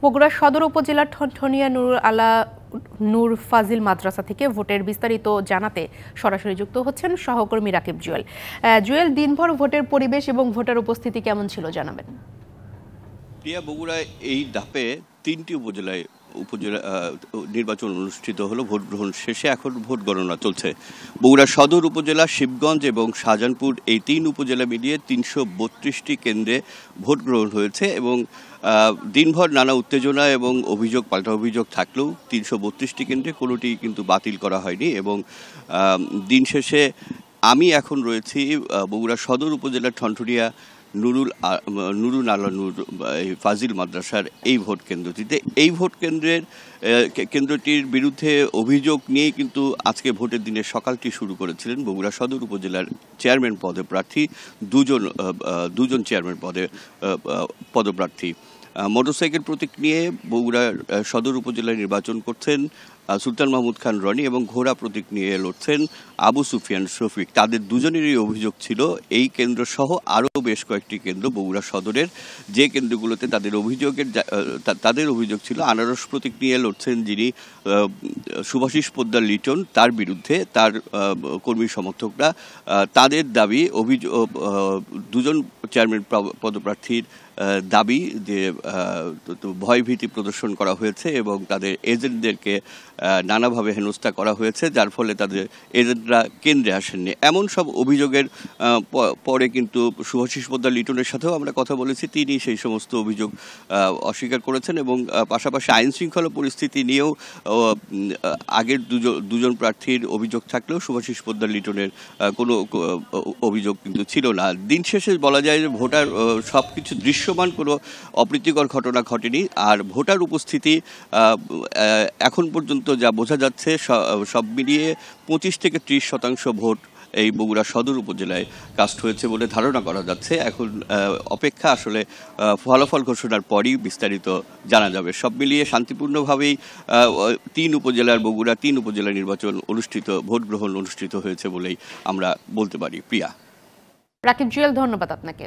বগুড়া সদর উপজেলার ঠনঠনিয়া নুরুল আলা নূর ফাজিল মাদ্রাসা থেকে ভোটের বিস্তারিত জানাতে সরাসরি যুক্ত হচ্ছেন সহকর্মী রাকিব জুয়েল। জুয়েল, দিনভর ভোটের পরিবেশ এবং ভোটার উপস্থিতি কেমন ছিল জানাবেন। প্রিয়া, বগুড়ায় এই ধাপে ৩টি উপজেলা নির্বাচন অনুষ্ঠিত হলো। ভোট গ্রহণ শেষে এখন ভোট গণনা চলছে। বগুড়া সদর উপজেলা, শিবগঞ্জ এবং শাহজাহানপুর এই ৩ উপজেলা মিলিয়ে ৩৩২টি কেন্দ্রে ভোট গ্রহণ হয়েছে এবং দিনভর নানা উত্তেজনা এবং পাল্টা অভিযোগ থাকলেও ৩৩২টি কেন্দ্রে কোনোটি কিন্তু বাতিল করা হয়নি এবং দিন শেষে আমি এখন রয়েছি বগুড়া সদর উপজেলার ঠনঠনিয়া নুরুল আলা নূর ফাজিল মাদ্রাসার এই ভোট কেন্দ্রটিতে। এই ভোট কেন্দ্রটির বিরুদ্ধে অভিযোগ নিয়ে কিন্তু আজকে ভোটের দিনে সকালটি শুরু করেছিলেন বগুড়া সদর উপজেলার চেয়ারম্যান পদে প্রার্থী দুজন চেয়ারম্যান পদপ্রার্থী। মোটরসাইকেল প্রতীক নিয়ে বগুড়া সদর উপজেলায় নির্বাচন করছেন সুলতান মাহমুদ খান রনি এবং ঘোড়া প্রতীক নিয়ে লড়ছেন আবু সুফিয়ান শফিক। তাদের দুজনেরই অভিযোগ ছিল এই কেন্দ্র সহ আরও বেশ কয়েকটি কেন্দ্র বগুড়া সদরের যে কেন্দ্রগুলোতে তাদের অভিযোগ ছিল আনারস প্রতীক নিয়ে লড়ছেন যিনি শুভাশিস পোদ্দার লিটন, তার বিরুদ্ধে তার কর্মী সমর্থকরা তাদের দাবি দুজন চেয়ারম্যান পদপ্রার্থীর দাবি যে ভয়ভীতি প্রদর্শন করা হয়েছে এবং তাদের এজেন্টদেরকে নানাভাবে হেনস্থা করা হয়েছে, যার ফলে তাদের এজেন্টরা কেন্দ্রে আসেননি। এমন সব অভিযোগের পরে কিন্তু শুভাশিস পোদ্দার লিটনের সাথেও আমরা কথা বলেছি, তিনি সেই সমস্ত অভিযোগ অস্বীকার করেছেন এবং পাশাপাশি আইন শৃঙ্খলা পরিস্থিতি নিয়েও আগের দুজন প্রার্থীর অভিযোগ থাকলেও শুভাশিস পোদ্দার লিটনের কোনো অভিযোগ কিন্তু ছিল না। দিন শেষে বলা যায় যে ভোটার সব কিছু দৃশ্যমান কোনো অপ্রীতিকর ঘটনা ঘটেনি। আর ভোটার উপস্থিতি এখন পর্যন্ত যা বোঝা যাচ্ছে সব মিলিয়ে 25 থেকে 30% ভোট এই বগুড়া সদর উপজেলায় কাস্ট হয়েছে বলে ধারণা করা যাচ্ছে। এখন অপেক্ষা আসলে ফলাফল ঘোষণার পরই বিস্তারিত জানা যাবে। সব মিলিয়ে শান্তিপূর্ণভাবেই বগুড়া 3 উপজেলা ভোট গ্রহণ অনুষ্ঠিত হয়েছে বলেই আমরা বলতে পারি। প্রিয়া। রাকিব জুয়েল, ধন্যবাদ আপনাকে।